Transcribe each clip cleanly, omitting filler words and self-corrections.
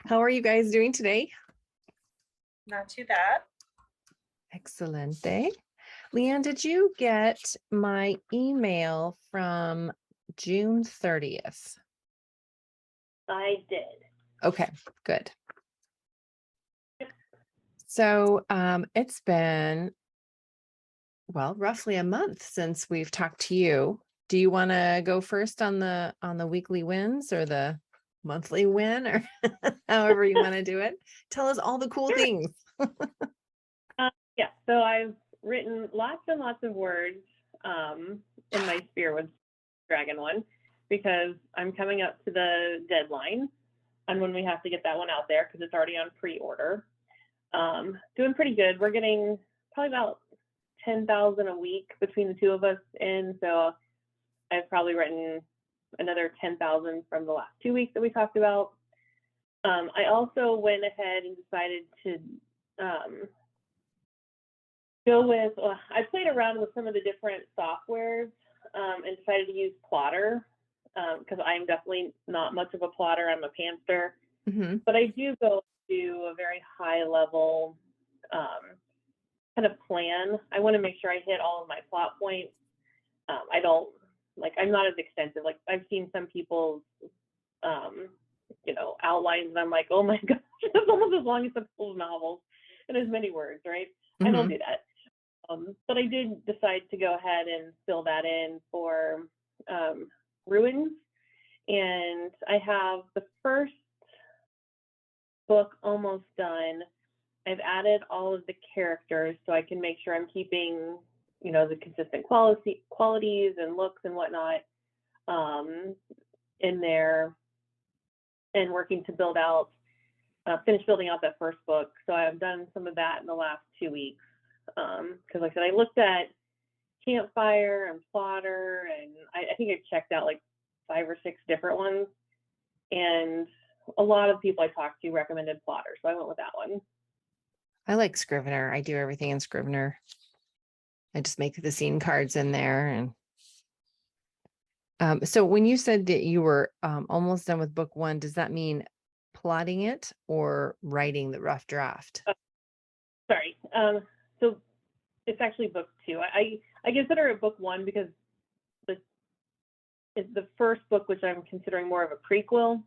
How are you guys doing today? Not too bad. Excellent day. Leigh-Ann, did you get my email from June 30th? I did. Okay, good. So it's been, well, roughly a month since we've talked to you. Do you want to go first on the weekly wins or the monthly win or however you want to do it? Tell us all the cool things. Yeah, so I've written lots and lots of words in my Spearwood Dragon one because I'm coming up to the deadline on when we have to get that one out there because it's already on pre-order. Doing pretty good. We're getting probably about 10,000 a week between the two of us in, so I've probably written another 10,000 from the last 2 weeks that we talked about. I also went ahead and decided to go with, I played around with some of the different softwares and decided to use Plottr because I'm definitely not much of a plotter. I'm a pantser, but I do go to a very high level kind of plan. I want to make sure I hit all of my plot points. I don't, like, I'm not as extensive. Like, I've seen some people's, outlines, and I'm like, oh my gosh, it's almost as long as some people's novels and as many words, right? I don't do that. But I did decide to go ahead and fill that in for Ruins. And I have the first book almost done. I've added all of the characters so I can make sure I'm keeping, the consistent qualities and looks and whatnot in there, and working to finish building out that first book. So I've done some of that in the last 2 weeks. Because like I said, I looked at Campfire and Plottr, and I think I checked out like 5 or 6 different ones. And a lot of people I talked to recommended Plottr, so I went with that one. I like Scrivener. I do everything in Scrivener. I just make the scene cards in there. And so when you said that you were almost done with book 1, does that mean plotting it or writing the rough draft? Sorry. So it's actually book 2. I consider it book 1 because it's the first book, which I'm considering more of a prequel,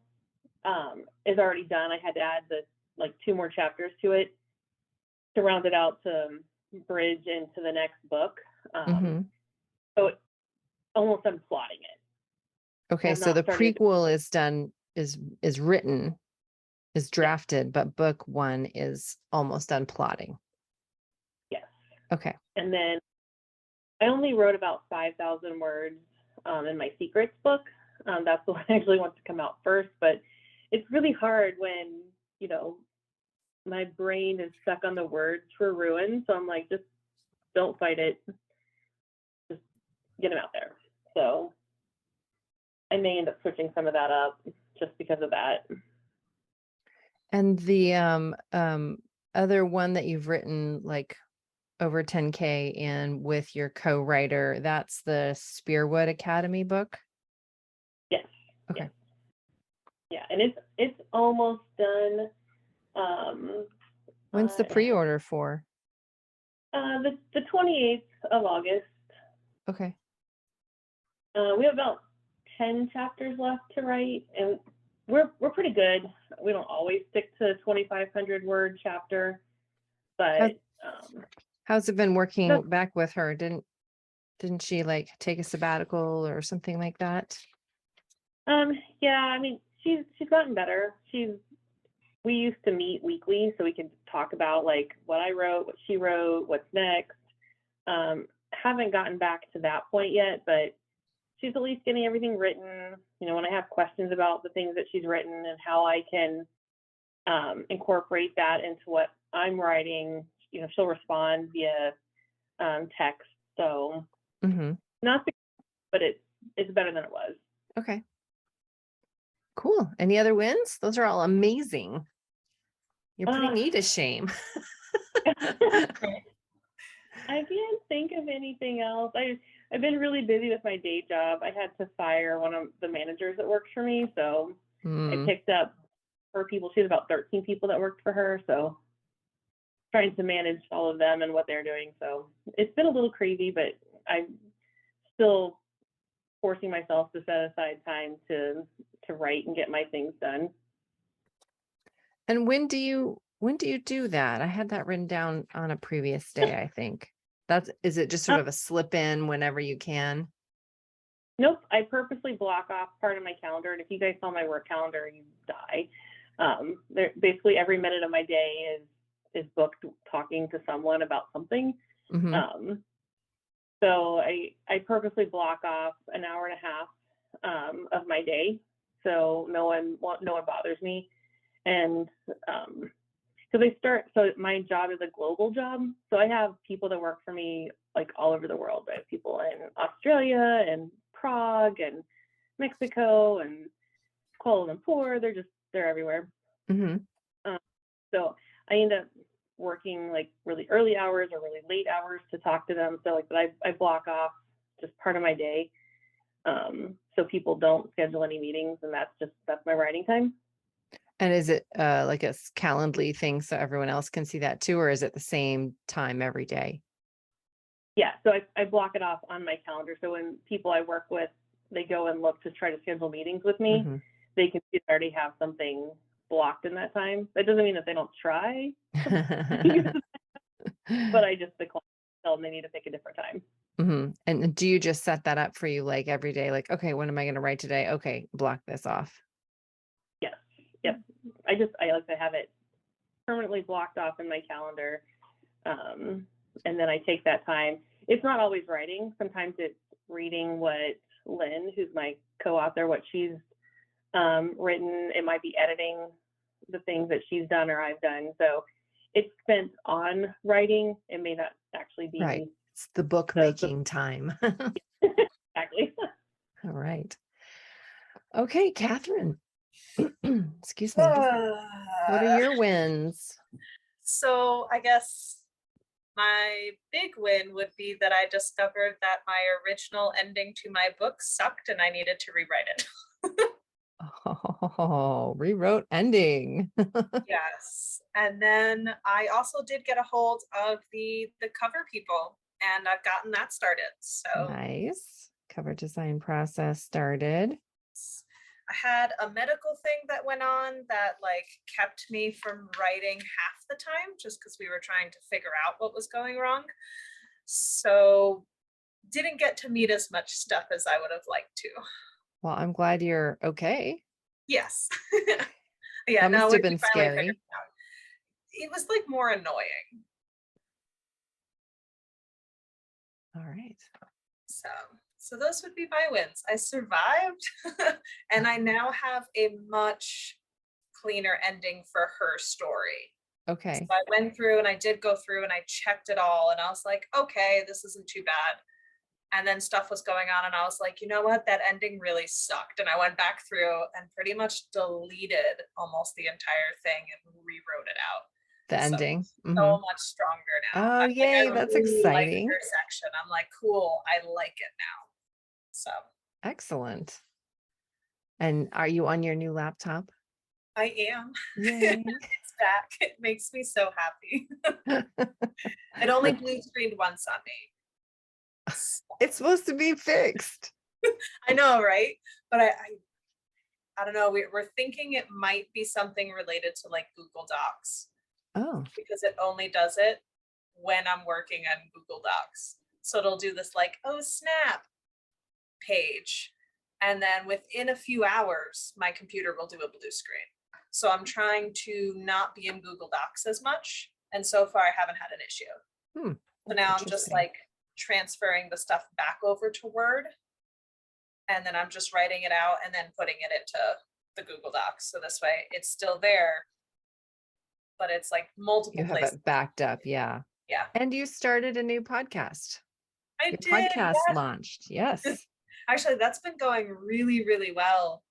is already done. I had to add 2 more chapters to it to round it out to bridge into the next book. So it's almost done plotting it. Okay, so the prequel is done, is written, is drafted, but book 1 is almost done plotting. Yes. Okay. And then I only wrote about 5,000 words in my secrets book. That's the one I actually wants to come out first, but it's really hard when, my brain is stuck on the words for Ruin. So I'm like, just don't fight it. Just get them out there. So I may end up switching some of that up just because of that. And the other one that you've written like over 10K in with your co-writer, that's the Spearwood Academy book? Yes. Okay. Yes. Yeah, and it's almost done. When's the pre-order for? The 28th of August. Okay. We have about 10 chapters left to write, and we're pretty good. We don't always stick to 2,500 word chapter, but how's it been working back with her? Didn't she like take a sabbatical or something like that? Yeah, I mean, she's gotten better. We used to meet weekly so we could talk about like what I wrote, what she wrote, what's next. Haven't gotten back to that point yet, but she's at least getting everything written. When I have questions about the things that she's written and how I can incorporate that into what I'm writing, she'll respond via text. So not, but it's better than it was. Okay. Cool. Any other wins? Those are all amazing. You're putting me to shame. I can't think of anything else. I've been really busy with my day job. I had to fire one of the managers that works for me, so I picked up her people. She had about 13 people that worked for her. So trying to manage all of them and what they're doing. So it's been a little crazy, but I'm still forcing myself to set aside time to write and get my things done. And when do you do that? I had that written down on a previous day, I think. Is it just sort of a slip in whenever you can? Nope, I purposely block off part of my calendar, and if you guys saw my work calendar, you die. Basically every minute of my day is booked talking to someone about something. Mhm. So I purposely block off an hour and a half of my day, so no one bothers me. And so my job is a global job, so I have people that work for me like all over the world. I have people in Australia and Prague and Mexico and Kuala Lumpur. They're everywhere. Mhm. So I end up working like really early hours or really late hours to talk to them. So like, but I block off just part of my day, so people don't schedule any meetings, and that's my writing time. And is it like a Calendly thing so everyone else can see that too, or is it the same time every day? Yeah, so I block it off on my calendar. So when people I work with, they go and look to try to schedule meetings with me, Mhm. they can see I already have something blocked in that time. That doesn't mean that they don't try, but I just decline, tell them they need to pick a different time. Mhm. And do you just set that up for you like every day? Like, okay, when am I going to write today? Okay, block this off. Yes, yep. I like to have it permanently blocked off in my calendar, and then I take that time. It's not always writing. Sometimes it's reading what Lynn, who's my co-author, what she's written. It might be editing the things that she's done or I've done. So it's spent on writing. It may not actually Right. be It's the book making time. exactly. All right. Okay, Catherine. Excuse me. What are Uh, your wins? so I guess my big win would be that I discovered that my original ending to my book sucked and I needed to rewrite it. Oh, rewrote ending. Yes. And then I also did get a hold of the cover people and I've gotten that started. So Nice. Cover design process started. I had a medical thing that went on that like kept me from writing half the time just because we were trying to figure out what was going wrong. So didn't get to meet as much stuff as I would have liked to. Well, I'm glad you're okay. Yes. Yeah, That no, must have we been finally figured scary. it out. It was like more annoying. All right. So those would be my wins. I survived and I now have a much cleaner ending for her story. So Okay. I went through and I did go through and I checked it all and I was like, okay, this isn't too bad. And then stuff was going on and I was like, you know what, that ending really sucked. And I went back through and pretty much deleted almost the entire thing and rewrote it out. The So ending. so Mhm. much stronger now. Oh, I yay. That's really like exciting. her section. I'm like, cool, I like it now. So Excellent. And are you on your new laptop? I am. Yay. It's back. It makes me so happy. It only blue screened once on me. It's supposed to be fixed. I know, right? But I don't know. We're thinking it might be something related to like Google Docs Oh, because it only does it when I'm working on Google Docs. So it'll do this like, oh snap page. And then within a few hours, my computer will do a blue screen. So I'm trying to not be in Google Docs as much. And so far I haven't had an issue. So that's now I'm just interesting. like transferring the stuff back over to Word. And then I'm just writing it out and then putting it into the Google Docs. So this way it's still there, but it's like multiple You have places. it backed up. Yeah. Yeah, And you started a new podcast. I Your did. podcast Yeah. launched. Yes. Actually, that's been going really, really well.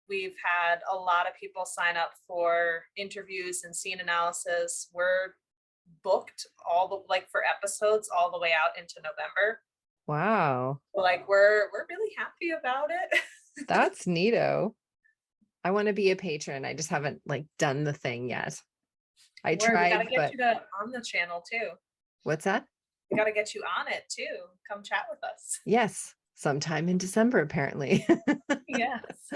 We've had a lot of people sign up for interviews and scene analysis. We're booked all the like for episodes all the way out into November. Wow. Like we're really happy about it. That's neato. I want to be a patron. I just haven't like done the thing yet. I Word, we gotta tried, get but you to on the channel too. what's that? We gotta get you on it too. Come chat with us. Yes, sometime in December, apparently. Yes.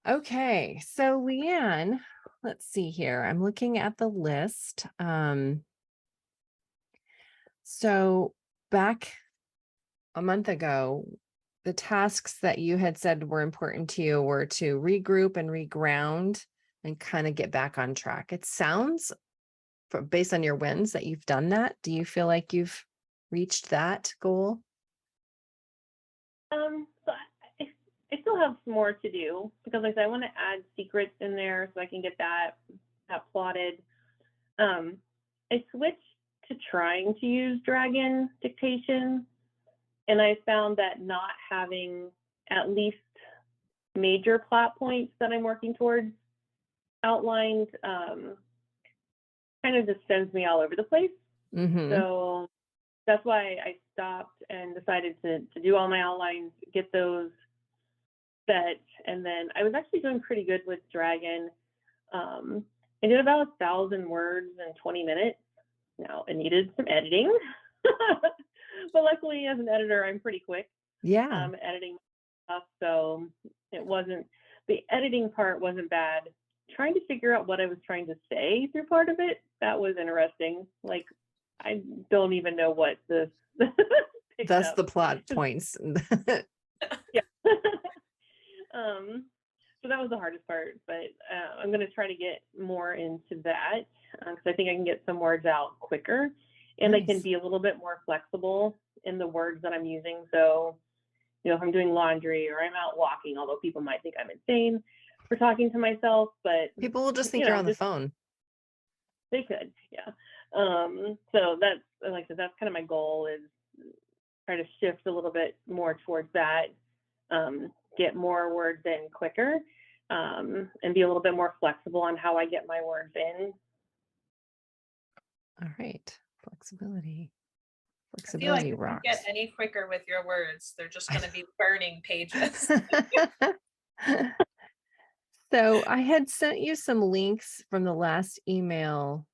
Okay, so Leigh-Ann, let's see here. I'm looking at the list. So back a month ago, the tasks that you had said were important to you were to regroup and reground and kind of get back on track. It sounds, based on your wins, that you've done that. Do you feel like you've reached that goal? So I still have some more to do because like I said, I want to add secrets in there so I can get that plotted. I switched to trying to use Dragon dictation, and I found that not having at least major plot points that I'm working towards outlined kind of just sends me all over the place. Mm-hmm. So that's why I stopped and decided to do all my outlines, get those set, and then I was actually doing pretty good with Dragon. I did about 1,000 words in 20 minutes. Now it needed some editing, but luckily as an editor, I'm pretty quick. Yeah. Editing stuff, so it wasn't, the editing part wasn't bad. Trying to figure out what I was trying to say through part of it, that was interesting. Like, I don't even know what this That's up. the plot points. Yeah. So that was the hardest part, but I'm going to try to get more into that because I think I can get some words out quicker, and I can Nice. be a little bit more flexible in the words that I'm using. So, you know, if I'm doing laundry or I'm out walking, although people might think I'm insane for talking to myself, but People will just think you you're know, on the phone. they could, yeah. So that's, like I said, that's kind of my goal, is try to shift a little bit more towards that, get more words in quicker, and be a little bit more flexible on how I get my words in. All right. Flexibility. I feel like Flexibility if you rocks. get any quicker with your words, they're just gonna be burning pages. So I had sent you some links from the last email,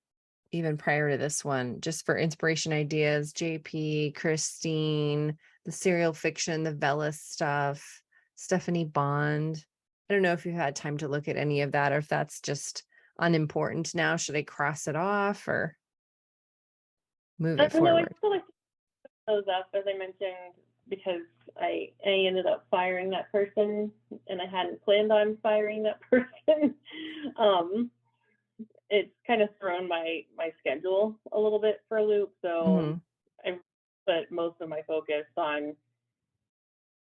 even prior to this one, just for inspiration ideas. JP, Christine, the serial fiction, the Vela stuff, Stephanie Bond. I don't know if you had time to look at any of that, or if that's just unimportant now. Should I cross it off or move it No, I forward? still like to put those up, as I mentioned, because I ended up firing that person, and I hadn't planned on firing that person. It's kind of thrown my schedule a little bit for a loop, so Mhm. I put most of my focus on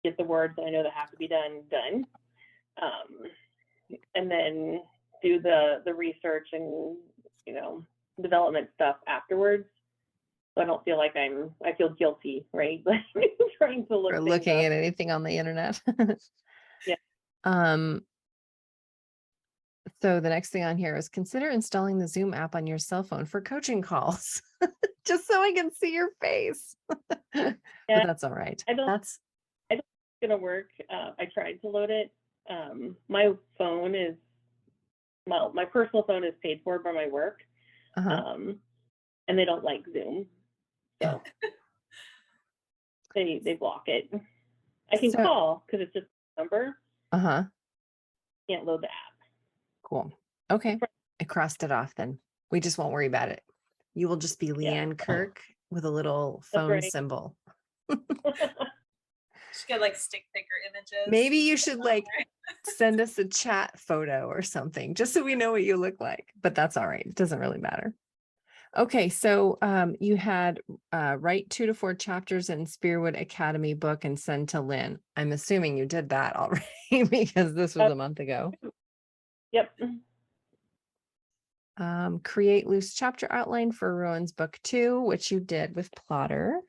get the words that I know that have to be done, and then do the research and, you know, development stuff afterwards. So I don't feel like I feel guilty, right? Like trying to look For things looking up. at anything on the internet. Yeah. So the next thing on here is consider installing the Zoom app on your cell phone for coaching calls, just so I can see your face. But Yeah, that's all right. I don't That's think it's gonna work. I tried to load it. My phone is my personal phone is paid for by my work, and they don't like Zoom, so they block it. I can so, call because it's just a number. Can't load the app. cool. Okay, I crossed it off then. We just won't worry about it. You will just be Yeah, Leigh-Ann Kirk with a little that's phone right. symbol. Just get like stick figure images. Maybe you should like send us a chat photo or something, just so we know what you look like. But that's all right. It doesn't really matter. Okay, so you had write 2 to 4 chapters in Spearwood Academy book and send to Lynn. I'm assuming you did that already because this was a month ago. Yep. Create loose chapter outline for Rowan's book 2, which you did with Plottr.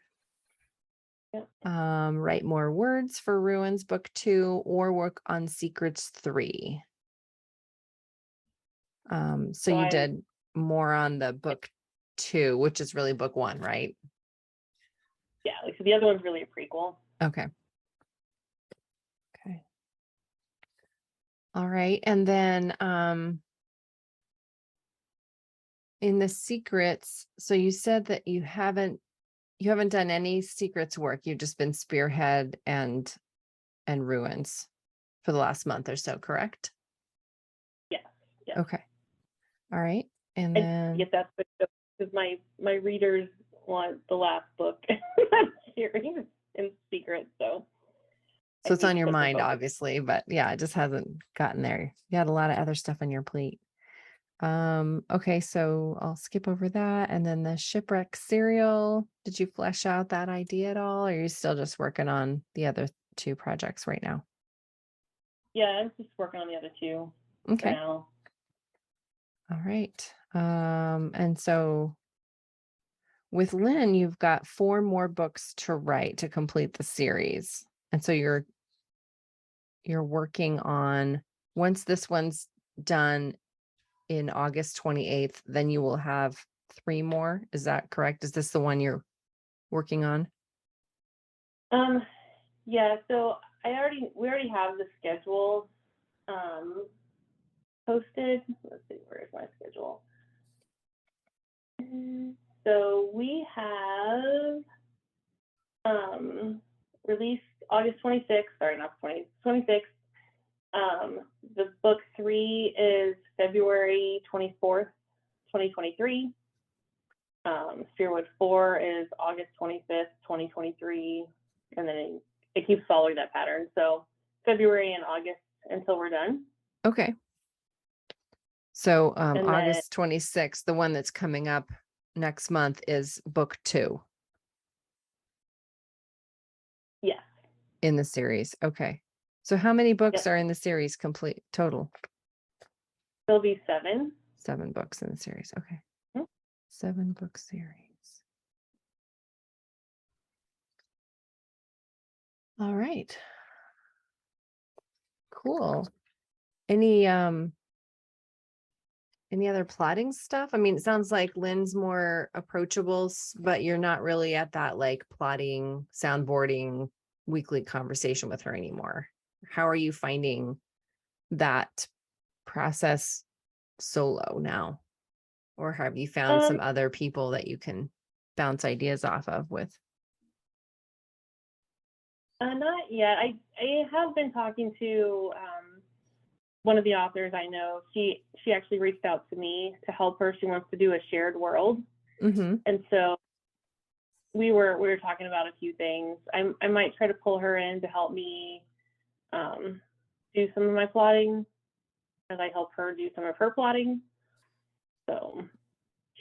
Yep. Write more words for Rowan's book 2 or work on Secrets 3. So you did more on the book 2, which is really book 1, right? Yeah, so the other one's really a prequel. Okay. Okay. All right. And then in the secrets, so you said that you haven't done any secrets work. You've just been spearhead and ruins for the last month or so, correct? Yes. Yes. Okay. All right. And I then get that because my readers want the last book in that series in secret, so I so it's need on to your put the mind, focus. obviously, but yeah, it just hasn't gotten there. You had a lot of other stuff on your plate. Okay, so I'll skip over that. And then the shipwreck serial, did you flesh out that idea at all? Or are you still just working on the other two projects right now? Yeah, I'm just working on the other two for Okay. now. All right. And so with Lynn, you've got 4 more books to write to complete the series. And so you're working on, once this one's done in August 28th, then you will have 3 more. Is that correct? Is this the one you're working on? Yeah, so we already have the schedule posted. Let's see, where is my schedule? So we have released August 26th, sorry, not 26th. The book 3 is February 24th, 2023. Spearwood 4 is August 25th, 2023. And then it keeps following that pattern. So February and August until we're done. Okay. So And then, August 26th, the one that's coming up next month is book 2 yes. in the series. Okay. So how many books Yep. are in the series complete total? There'll be 7. 7 books in the series. Okay. Hmm. 7-book series. All right. Cool. Any other plotting stuff? I mean, it sounds like Lynn's more approachable, but you're not really at that like plotting, soundboarding weekly conversation with her anymore. How are you finding that process solo now? Or have you found some other people that you can bounce ideas off of with? Not yet. I have been talking to one of the authors I know. She actually reached out to me to help her. She wants to do a shared world. Mm-hmm. And so we were talking about a few things. I might try to pull her in to help me do some of my plotting as I help her do some of her plotting. So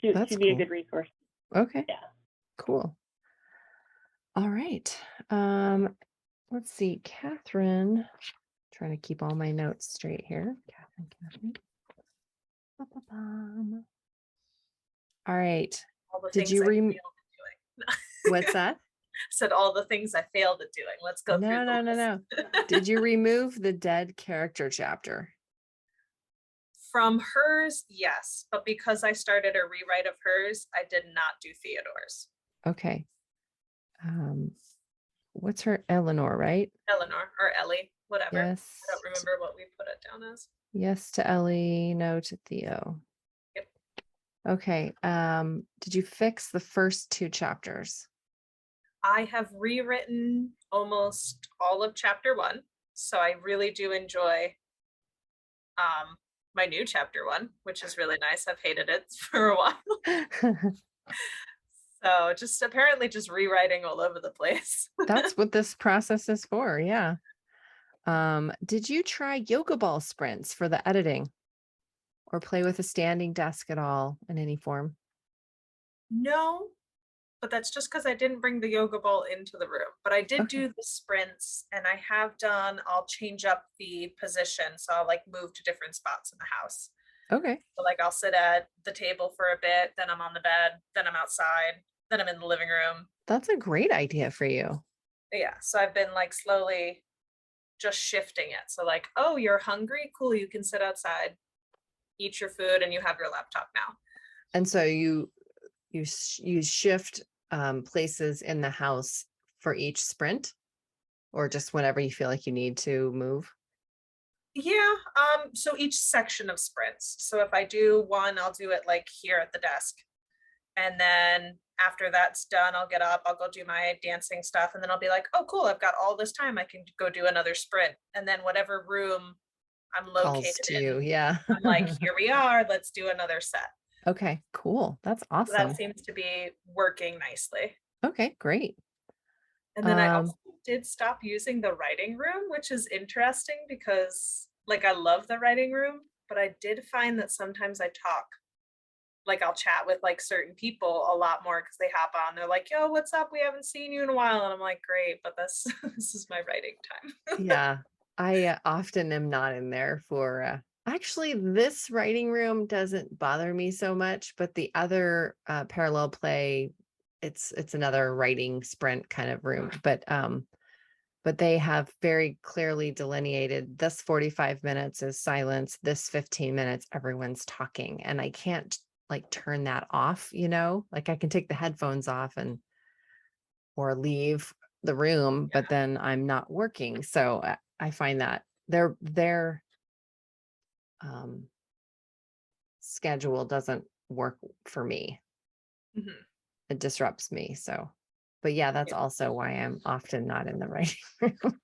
That's she'd be a cool. good resource. Okay. Yeah. Cool. All right. Let's see, Catherine. Trying to keep all my notes straight here. Catherine. Ba-ba-bum. All right. All the Did things you I failed at doing. What's that? Said all the things I failed at doing. Let's go through the No. list. Did you remove the dead character chapter? From hers, yes, but because I started a rewrite of hers, I did not do Theodore's. Okay. What's her Eleanor, right? Eleanor or Ellie, whatever. Yes. I don't remember what we put it down as. Yes to Ellie, no to Theo. Yep. Okay. Did you fix the first 2 chapters? I have rewritten almost all of chapter 1, so I really do enjoy my new chapter 1, which is really nice. I've hated it for a while. So just apparently just rewriting all over the place. That's what this process is for. Yeah. Did you try yoga ball sprints for the editing or play with a standing desk at all in any form? No, but that's just because I didn't bring the yoga ball into the room. But I did Okay. do the sprints, and I have done, I'll change up the position. So I'll like move to different spots in the house. Okay. So like I'll sit at the table for a bit, then I'm on the bed, then I'm outside, then I'm in the living room. That's a great idea for you. Yeah. So I've been like slowly just shifting it. So like, oh, you're hungry? Cool. You can sit outside, eat your food, and you have your laptop now. And so you shift places in the house for each sprint, or just whenever you feel like you need to move? Yeah, so each section of sprints. So if I do one, I'll do it like here at the desk. And then after that's done, I'll get up, I'll go do my dancing stuff, and then I'll be like, oh, cool, I've got all this time. I can go do another sprint. And then whatever room I'm Calls located to in, you. Yeah. I'm like, here we are, let's do another set. Okay, cool. That's So that awesome. seems to be working nicely. Okay, great. And then I also Um, did stop using the writing room, which is interesting because like I love the writing room, but I did find that sometimes I talk. Like I'll chat with like certain people a lot more because they hop on. They're like, yo, what's up? We haven't seen you in a while. And I'm like, great, but this this is my writing time. yeah, I often am not in there for actually this writing room doesn't bother me so much, but the other parallel play, it's another writing sprint kind of room, but they have very clearly delineated this 45 minutes is silence, this 15 minutes everyone's talking, and I can't like turn that off, like I can take the headphones off and or leave the room, but then I'm not working. So I find that their um schedule doesn't work for me. Mhm. It disrupts me. So, but yeah, that's Yeah. also why I'm often not in the writing room.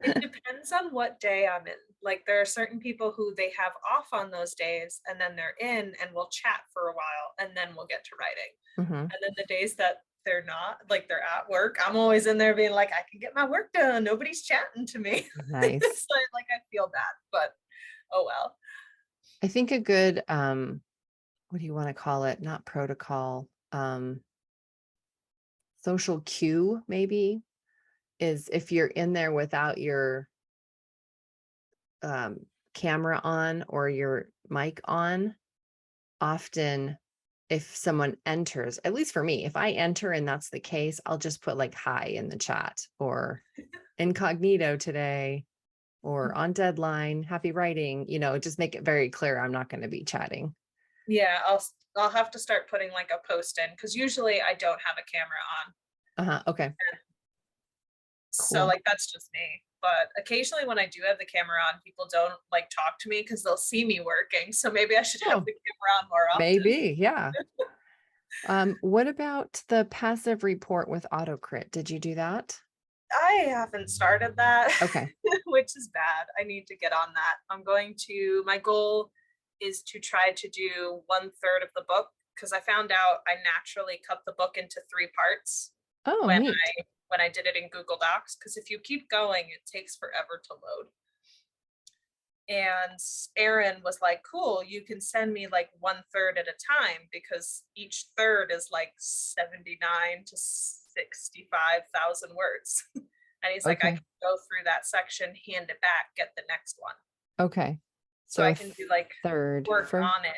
It depends on what day I'm in. Like there are certain people who they have off on those days and then they're in and we'll chat for a while and then we'll get to writing. Mhm. And then the days that they're not, like they're at work, I'm always in there being like, I can get my work done. Nobody's chatting to me. Nice. So like I feel bad, but oh well. I think a good what do you want to call it? Not protocol, social cue maybe is if you're in there without your um camera on or your mic on, often if someone enters, at least for me, if I enter and that's the case, I'll just put like hi in the chat or incognito today or on deadline, happy writing, just make it very clear I'm not going to be chatting. Yeah, I'll have to start putting like a post in because usually I don't have a camera on. Uh-huh. Okay, So cool. like that's just me. But occasionally when I do have the camera on, people don't like talk to me because they'll see me working. So maybe I should have Oh, the camera on more often. maybe. Yeah. What about the passive report with autocrit? Did you do that? I haven't started that, Okay. which is bad. I need to get on that. My goal is to try to do 1/3 of the book because I found out I naturally cut the book into 3 parts Oh, when neat. I did it in Google Docs. Because if you keep going, it takes forever to load. And Aaron was like, cool, you can send me like 1/3 at a time because each third is like 79 to 65,000 words. And he's like, I Okay. can go through that section, hand it back, get the next one. Okay. So I So can do like third work for on it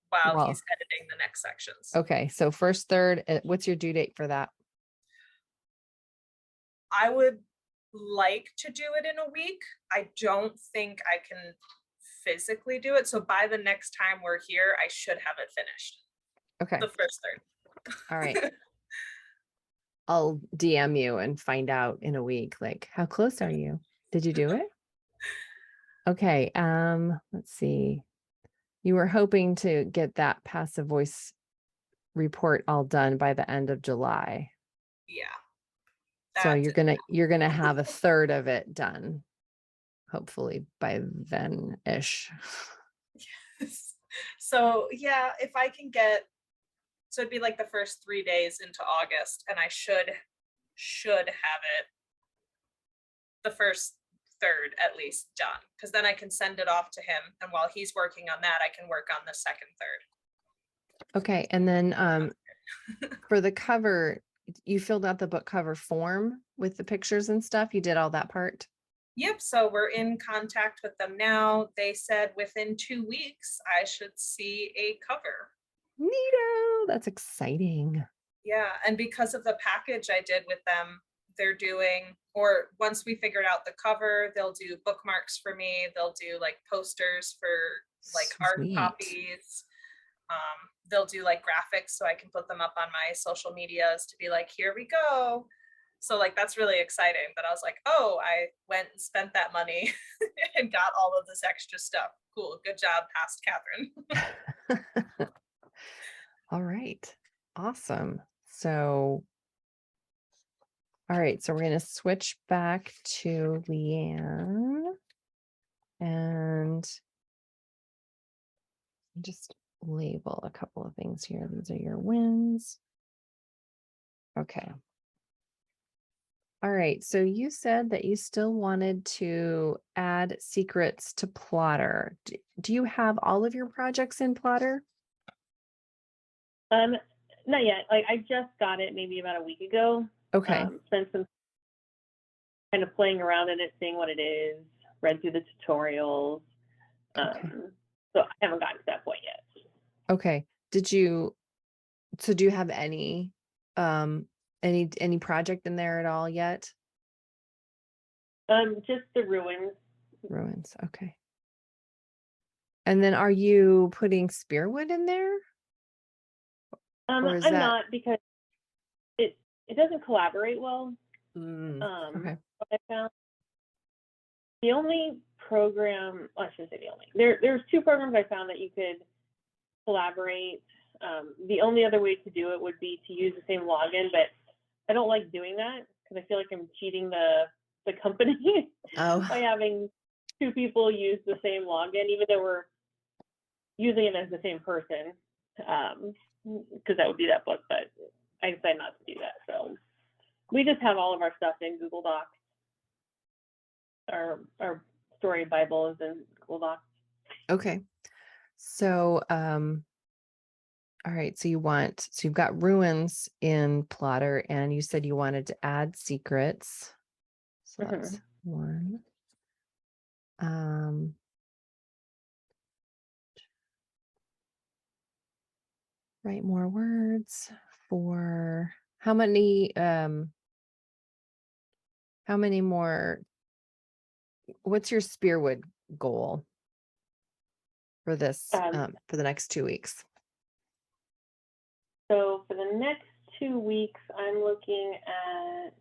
while well, he's editing the next sections. okay. So first, third, what's your due date for that? I would like to do it in a week. I don't think I can physically do it. So by the next time we're here, I should have it finished. Okay. The first third. All right. I'll DM you and find out in a week, like, how close are you? Did you do it? Okay. Let's see. You were hoping to get that passive voice report all done by the end of July. Yeah. So That you're gonna have a third of it done, hopefully by then-ish. so yeah, if I can get so it'd be like the first 3 days into August, and I should have it the first third at least done because then I can send it off to him, and while he's working on that, I can work on the second third. Okay, and then for the cover, you filled out the book cover form with the pictures and stuff. You did all that part? Yep, so we're in contact with them now. They said within 2 weeks I should see a cover. Neato, that's exciting. Yeah, and because of the package I did with them, they're doing, or once we figured out the cover, they'll do bookmarks for me. They'll do like posters for like art Sweet. copies. They'll do like graphics so I can put them up on my social medias to be like, here we go. So like that's really exciting. But I was like, oh, I went and spent that money and got all of this extra stuff. Cool. Good job, past Catherine. All right. Awesome. So, all right. So we're going to switch back to Leigh-Ann and just label a couple of things here. These are your wins. Okay. All right. So you said that you still wanted to add secrets to Plottr. Do you have all of your projects in Plottr? Not yet. Like I just got it maybe about a week ago. Okay. Spent some kind of playing around in it, seeing what it is, read through the tutorials. Okay. So I haven't gotten to that point yet. Okay. So do you have any project in there at all yet? Just the ruins. Ruins. Okay. And then are you putting Spearwood in there? Or is I'm that- not, because it doesn't collaborate well. Okay. What I found, the only program, well, I shouldn't say the only, there's two programs I found that you could collaborate. The only other way to do it would be to use the same login, but I don't like doing that because I feel like I'm cheating the company Oh. by having two people use the same login, even though we're using it as the same person, because that would be that book, but I decided not to do that. So we just have all of our stuff in Google Docs. Our story Bible is in Google Docs. Okay. So, all right. So you've got ruins in Plottr, and you said you wanted to add secrets. So that's one. Write more words for how many more, what's your Spearwood goal for this, for the next 2 weeks? So for the next 2 weeks, I'm looking at,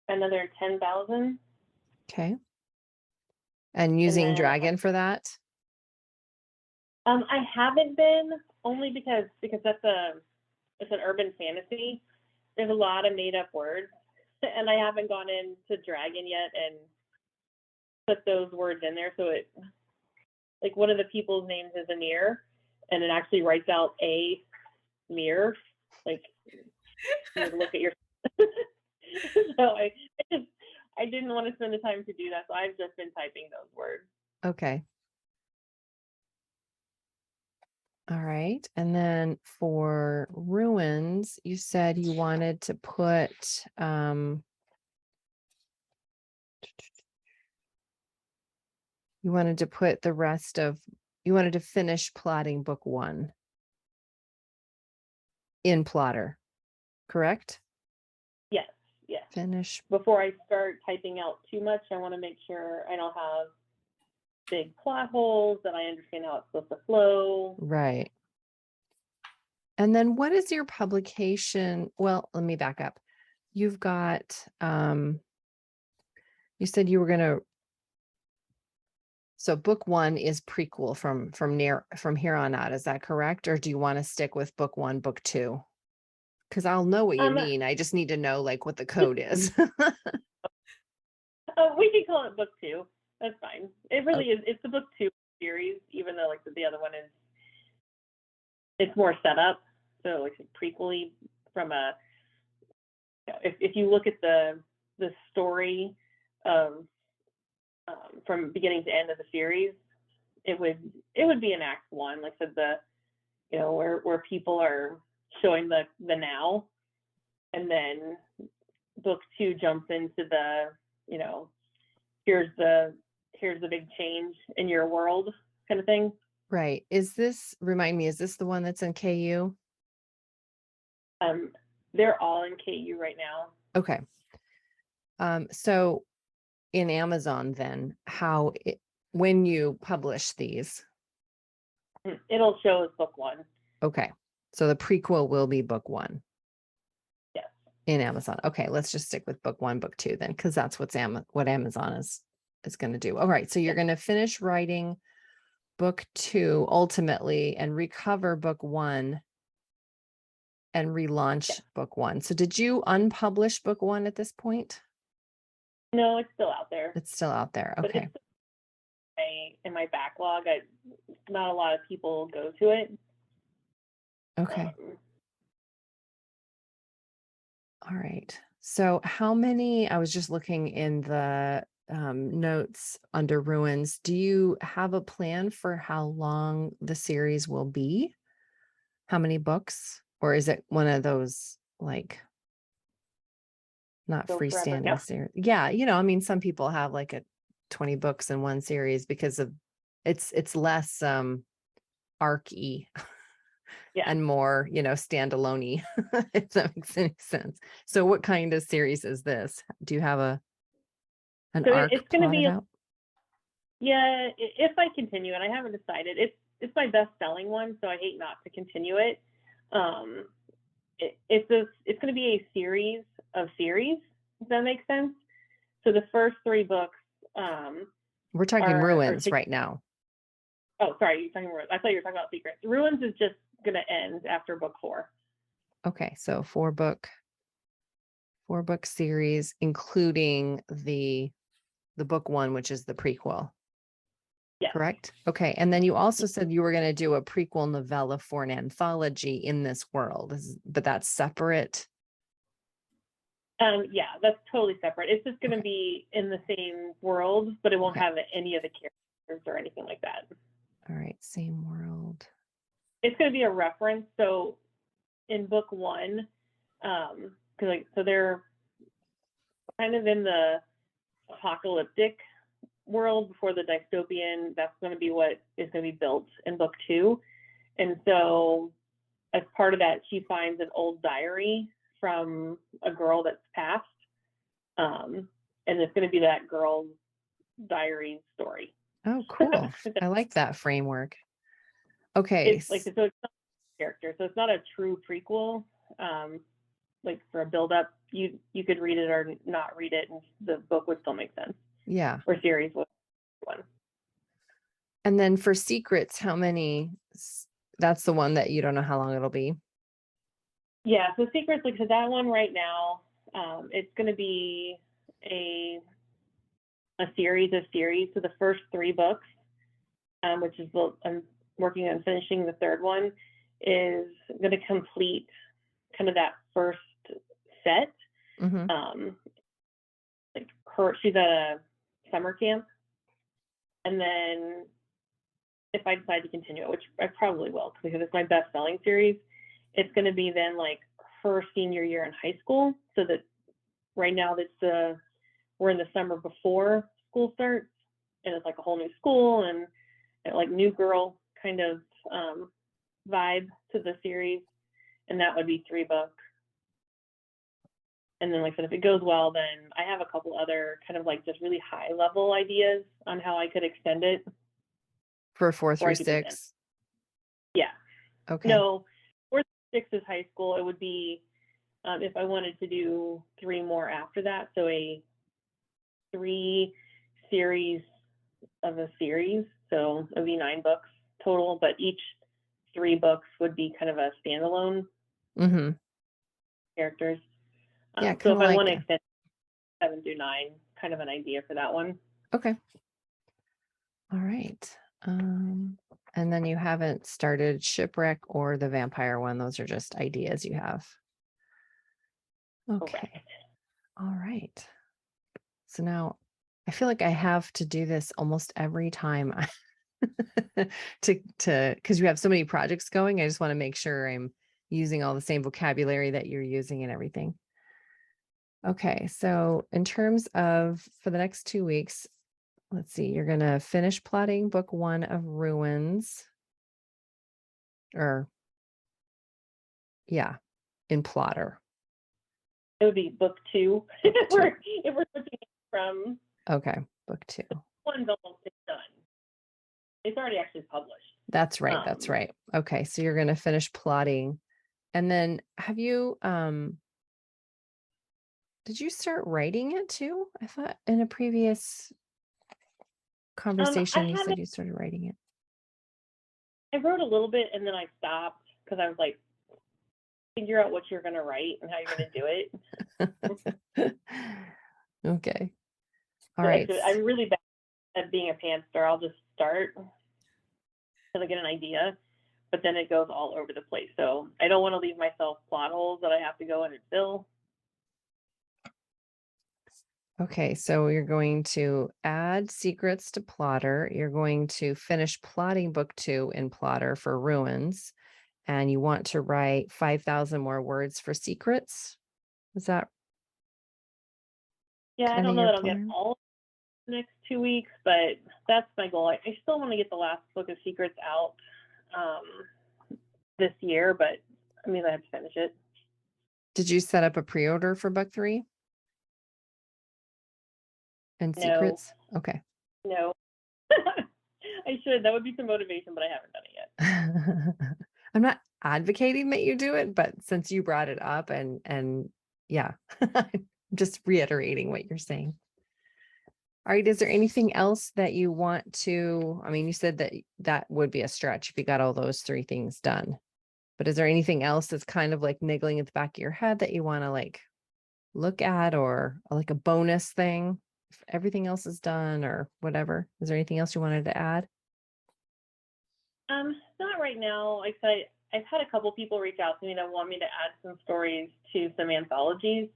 another 10,000. Okay. And using then, Dragon for that? I haven't been, only because it's an urban fantasy. There's a lot of made up words, and I haven't gone into Dragon yet and put those words in there. So it, like, one of the people's names is Amir, and it actually writes out a mirror, like you look at your. So I didn't want to spend the time to do that, so I've just been typing those words. Okay. All right. And then for ruins, you said you wanted to put, you wanted to finish plotting book 1 in Plottr, correct? Yes. Finish. Before I start typing out too much, I want to make sure I don't have big plot holes, that I understand how it's supposed to flow. Right. And then what is your publication? Well, let me back up. You've got, you said you were going to, so book 1 is prequel from here on out. Is that correct? Or do you want to stick with book 1, book 2? Because I'll know what you mean. I just need to know like what the code is. We can call it book 2. That's fine. It really is. It's the book 2 series, even though like the other one is, it's more set up. So like prequely from a, if you look at the story of from beginning to end of the series, it would be in Act 1, like I said, where people are showing the now, and then book 2 jumps into the, here's the big change in your world kind of thing. Right. Remind me, is this the one that's in KU? They're all in KU right now. Okay. So in Amazon then, when you publish these? It'll show as book 1. Okay. So the prequel will be book 1. Yes. In Amazon. Okay, let's just stick with book 1, book 2 then, because that's what Amazon is going to do. All right, so you're going to finish writing book 2 ultimately and recover book 1 and relaunch book 1. So did you unpublish book 1 at this point? No, it's still out there. It's still out there. But Okay. it's in my backlog. Not a lot of people go to it. Okay. All right. So how many, I was just looking in the notes under ruins. Do you have a plan for how long the series will be? How many books? Or is it one of those like not Go forever. freestanding series? Yeah. I mean, some people have like 20 books in one series because of it's less arc-y. Yeah. And more, standalone-y, if that makes any sense. So what kind of series is this? Do you have an So arc it's going to plotted be, out? yeah, if I continue, and I haven't decided, it's my best selling one, so I hate not to continue it. It's going to be a series of series, if that makes sense. So the first 3 books, We're talking ruins right now. Oh, sorry, you're talking Ruins. I thought you were talking about Secrets. Ruins is just going to end after book 4. Okay, so 4-book series, including the book 1, which is the prequel. Yeah. Correct? Okay, and then you also said you were going to do a prequel novella for an anthology in this world, but that's separate. Yeah, that's totally separate. It's just going to Okay. be in the same world, but it won't Okay. have any of the characters or anything like that. All right, same world. It's going to be a reference. So in book 1, so they're kind of in the apocalyptic world before the dystopian. That's going to be what is going to be built in book 2. And so as part of that, she finds an old diary from a girl that's passed. And it's going to be that girl's diary story. Oh, cool. I like that framework. Okay. It's like, so it's not a character. So it's not a true prequel. Like for a build up, you could read it or not read it, and the book would still make sense. Yeah. Or series would one. And then for Secrets, how many? That's the one that you don't know how long it'll be. Yeah. So Secrets, like, so that one right now, it's going to be a series of series. So the first 3 books, which is I'm working on finishing the 3rd one, is going to complete kind of that first set. Mm-hmm. Like she's at a summer camp, and then if I decide to continue it, which I probably will because it's my best selling series, it's going to be then like her senior year in high school. So that right now we're in the summer before school starts, and it's like a whole new school and like new girl kind of vibe to the series, and that would be 3 books. And then, like I said, if it goes well, then I have a couple other kind of like just really high level ideas on how I could extend it. For 4 through 6? Yeah. Okay. No, 4 through 6 is high school. It would be if I wanted to do 3 more after that. So a 3 series of a series. So it would be 9 books total, but each 3 books would be kind of a standalone characters. Yeah, so if I like want to extend 7 through 9, kind of an idea for that one. Okay. All right. And then you haven't started Shipwreck or the vampire one. Those are just ideas you have. Okay. Correct. All right. So now I feel like I have to do this almost every time because you have so many projects going. I just want to make sure I'm using all the same vocabulary that you're using and everything. Okay. So in terms of for the next 2 weeks, let's see, you're going to finish plotting book 1 of Ruins. Or in Plottr. It would be book 2. If we're looking from book 2. One's almost done. It's already actually published. That's right. Okay, so you're going to finish plotting And then have you, did you start writing it too? I thought in a previous conversation you said you started writing it. I wrote a little bit and then I stopped because I was like, figure out what you're going to write and how you're going to do it. Okay. All So right. I'm really bad at being a pantser. I'll just start till I get an idea, but then it goes all over the place. So I don't want to leave myself plot holes that I have to go in and fill. Okay, so you're going to add secrets to Plottr. You're going to finish plotting book 2 in Plottr for ruins, and you want to write 5,000 more words for secrets. Is that Yeah, I kind of don't know your that I'll get plan? all the next 2 weeks, but that's my goal. I still want to get the last book of secrets out this year, but I mean, I have to finish it. Did you set up a pre-order for book 3 and No, secrets? Okay. no. I should. That would be some motivation, but I haven't done it yet. I'm not advocating that you do it, but since you brought it up and yeah, I'm just reiterating what you're saying. All right, is there anything else that you want to, I mean, you said that that would be a stretch if you got all those 3 things done, but is there anything else that's kind of like niggling at the back of your head that you want to like look at, or like a bonus thing if everything else is done or whatever? Is there anything else you wanted to add? Not right now. Like I said, I've had a couple people reach out to me that want me to add some stories to some anthologies,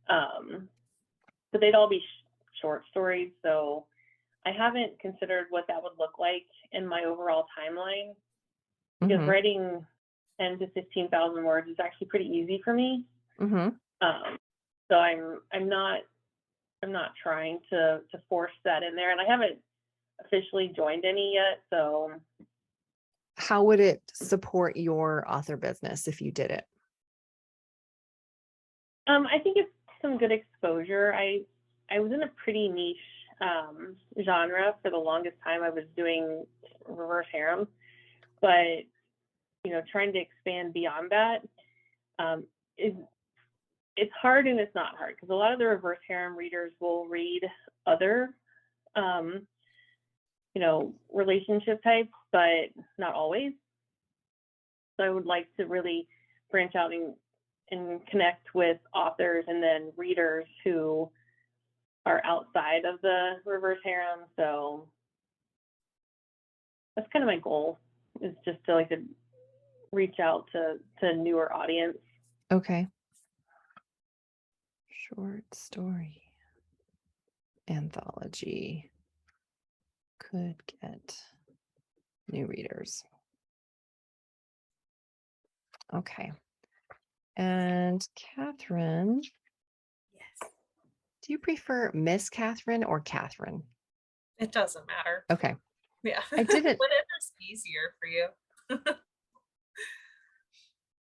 but they'd all be short stories. So I haven't considered what that would look like in my overall timeline, because Mhm. writing 10 to 15,000 words is actually pretty easy for me. Mhm. So I'm not trying to force that in there, and I haven't officially joined any yet. So How would it support your author business if you did it? I think it's some good exposure. I was in a pretty niche genre for the longest time. I was doing reverse harem, but trying to expand beyond that is it's hard and it's not hard, because a lot of the reverse harem readers will read other relationship types, but not always. So I would like to really branch out and connect with authors and then readers who are outside of the reverse harem. So that's kind of my goal, is just to reach out to a newer audience. Okay. Short story anthology could get new readers. Okay. And Catherine, Yes. do you prefer Miss Catherine or Catherine? It doesn't matter. Okay. Yeah. I didn't Whatever's easier for you.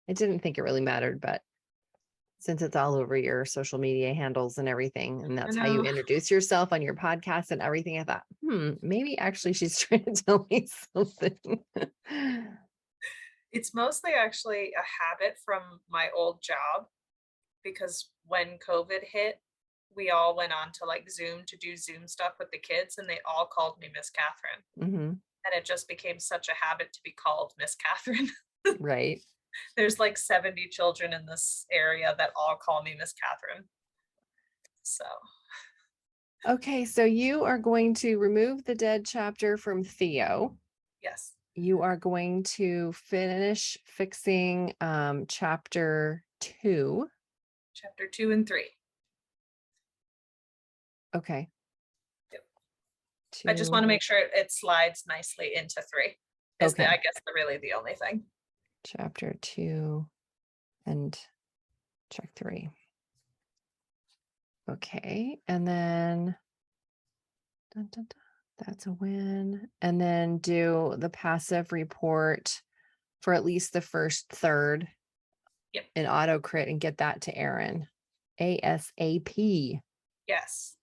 I didn't think it really mattered, but since it's all over your social media handles and everything, and that's how you introduce yourself on your podcast and everything, I thought, maybe actually she's trying to tell me something. It's mostly actually a habit from my old job, because when COVID hit, we all went on to like Zoom to do Zoom stuff with the kids, and they all called me Miss Catherine. Mm-hmm. And it just became such a habit to be called Miss Catherine. Right. There's like 70 children in this area that all call me Miss Catherine. So. Okay, so you are going to remove the dead chapter from Theo. Yes. You are going to finish fixing chapter 2. Chapter 2 and 3. Okay. Yep. I just want to make sure it slides nicely into 3. Okay. I guess really the only thing. Chapter 2 and check 3. Okay, and then that's a win. And then do the passive report for at least the first third. Yep. In auto crit and get that to Aaron ASAP. Yes.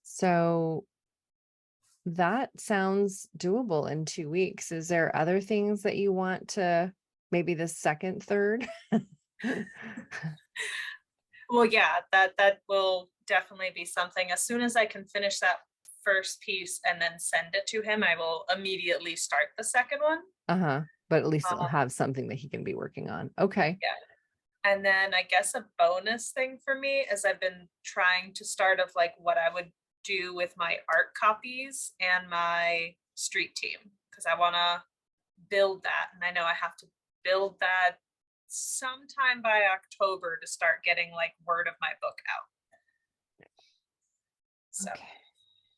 So that sounds doable in 2 weeks. Is there other things that you want to maybe the second, third. Well, yeah, that will definitely be something. As soon as I can finish that first piece and then send it to him, I will immediately start the second one. But at least it'll Um, have something that he can be working on. Okay. yeah. And then I guess a bonus thing for me is I've been trying to start of like what I would do with my art copies and my street team, because I want to build that. And I know I have to build that sometime by October to start getting like word of my book out. So, Okay.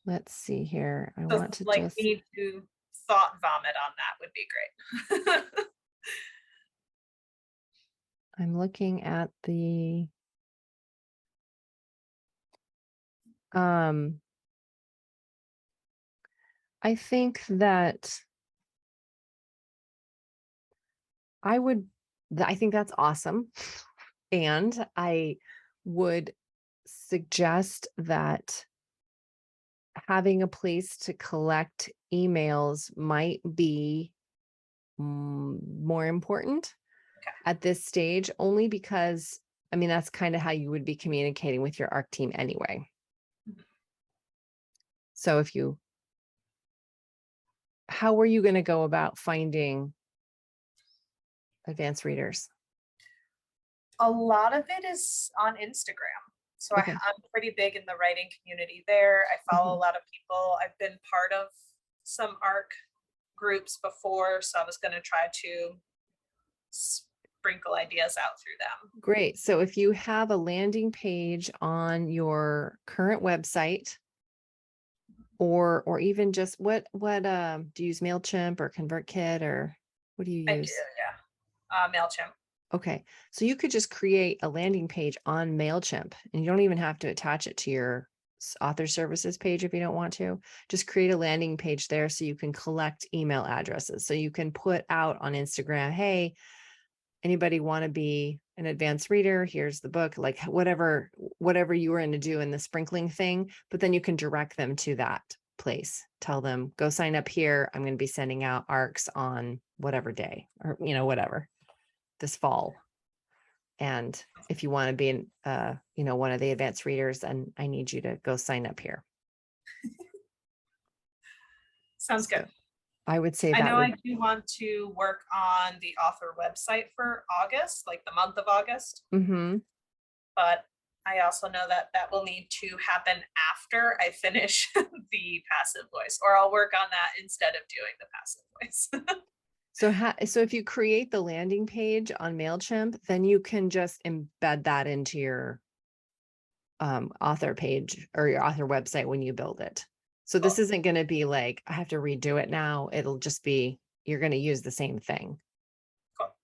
Let's see here. I so want to like just, need to thought vomit on that would be great. I'm looking at the, I think that I think that's awesome. And I would suggest that having a place to collect emails might be more important Okay. at this stage, only because, I mean, that's kind of how you would be communicating with your ARC team anyway. Mhm. So how were you going to go about finding advanced readers? A lot of it is on Instagram. So Okay. I'm pretty big in the writing community there. I follow Mhm. a lot of people. I've been part of some ARC groups before, so I was going to try to sprinkle ideas out through them. Great. So if you have a landing page on your current website, or even just what do you use, MailChimp or ConvertKit, or what do you I do, use? yeah. MailChimp. Okay. So you could just create a landing page on MailChimp, and you don't even have to attach it to your author services page if you don't want to. Just create a landing page there so you can collect email addresses. So you can put out on Instagram, hey, anybody want to be an advanced reader? Here's the book, like whatever you were going to do in the sprinkling thing, but then you can direct them to that place. Tell them, go sign up here. I'm going to be sending out ARCs on whatever day, or, whatever, this fall. And if you want to be in, one of the advanced readers, then I need you to go sign up here. Sounds good. So I would say I that know I would, do want to work on the author website for August, like the month of August, Mhm. but I also know that that will need to happen after I finish the passive voice, or I'll work on that instead of doing the passive voice. So if you create the landing page on MailChimp, then you can just embed that into your author page or your author website when you build it. So this Cool. isn't going to be like, I have to redo it now. It'll just be, you're going to use the same thing. Cool.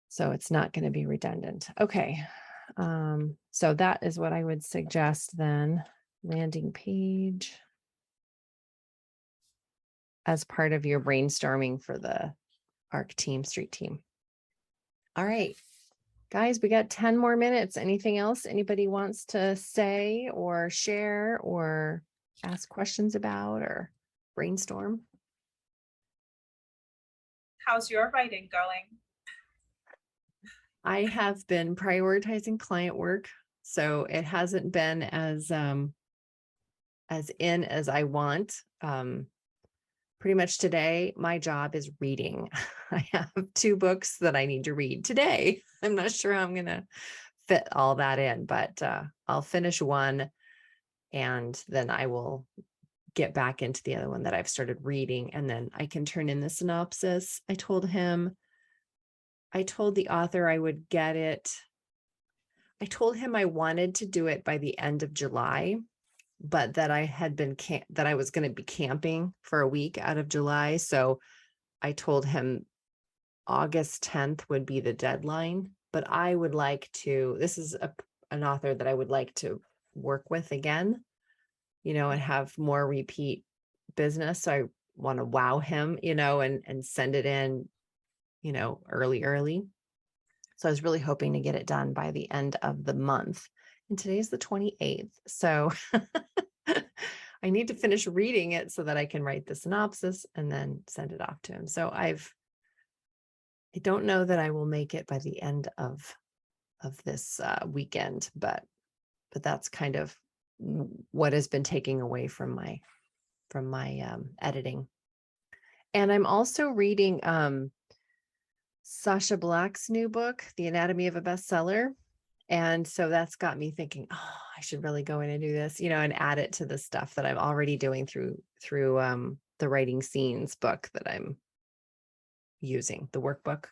So it's not going to be redundant. Okay. So that is what I would suggest then. Landing page as part of your brainstorming for the ARC team, street team. All right, guys, we got 10 more minutes. Anything else anybody wants to say or share or ask questions about or brainstorm? How's your writing going? I have been prioritizing client work, so it hasn't been as in as I want. Pretty much today, my job is reading. I have 2 books that I need to read today. I'm not sure how I'm going to fit all that in, but I'll finish one and then I will get back into the other one that I've started reading, and then I can turn in the synopsis. I told the author I would get it. I told him I wanted to do it by the end of July, but that I had been that I was going to be camping for a week out of July. So I told him August 10th would be the deadline, but I would like to, this is an author that I would like to work with again, and have more repeat business. So I want to wow him, and send it in, early. So I was really hoping to get it done by the end of the month. And today's the 28th. So I need to finish reading it so that I can write the synopsis and then send it off to him. So I don't know that I will make it by the end of this weekend, but that's kind of what has been taking away from my editing. And I'm also reading Sasha Black's new book, The Anatomy of a Bestseller. And so that's got me thinking, oh, I should really go in and do this, and add it to the stuff that I'm already doing through the Writing Scenes book that I'm using, the workbook.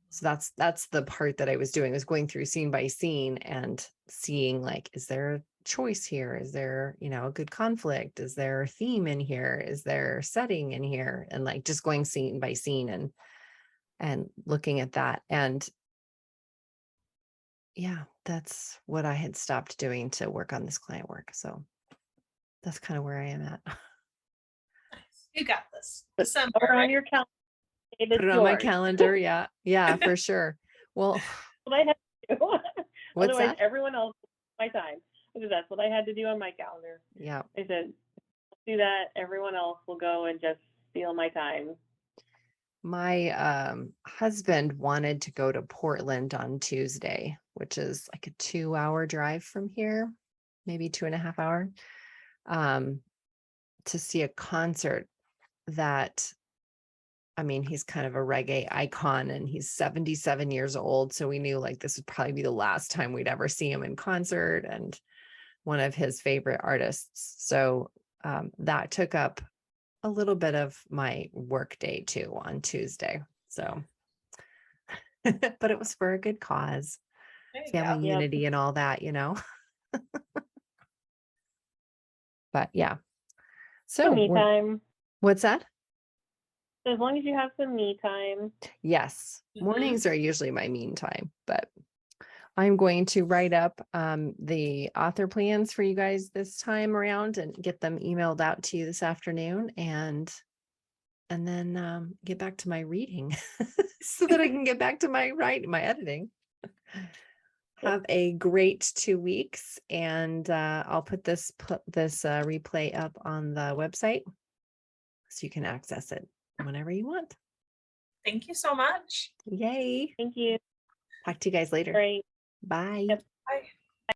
So that's the part that I was doing, was going through scene by scene and seeing, like, is there a choice here? Is there, a good conflict? Is there a theme in here? Is there setting in here? And like just going scene by scene and looking at that. And yeah, that's what I had stopped doing to work on this client work. So that's kind of where I am at. You got this. Put December, it on right? your calendar. It Put is it on my yours. calendar. Yeah. Yeah, for sure. Well, What I had to do. what's Otherwise, that? everyone else my time. Because that's what I had to do on my calendar. Yeah. I said, do that. Everyone else will go and just steal my time. My husband wanted to go to Portland on Tuesday, which is like a 2-hour drive from here, maybe 2.5 hour, to see a concert that, I mean, he's kind of a reggae icon and he's 77 years old. So we knew like this would probably be the last time we'd ever see him in concert, and one of his favorite artists. So that took up a little bit of my work day too on Tuesday. So, but it was for a good cause, There you family go. Yep. unity and all that, But yeah. So Some me time. what's that? As long as you have some me time. Yes. Mornings are usually my mean time, but I'm going to write up the author plans for you guys this time around and get them emailed out to you this afternoon, and then get back to my reading so that I can get back to my editing. Have a great 2 weeks, and I'll put this replay up on the website so you can access it whenever you want. Thank you so much. Yay. Thank you. Talk to you guys later. Great. Bye. Yep.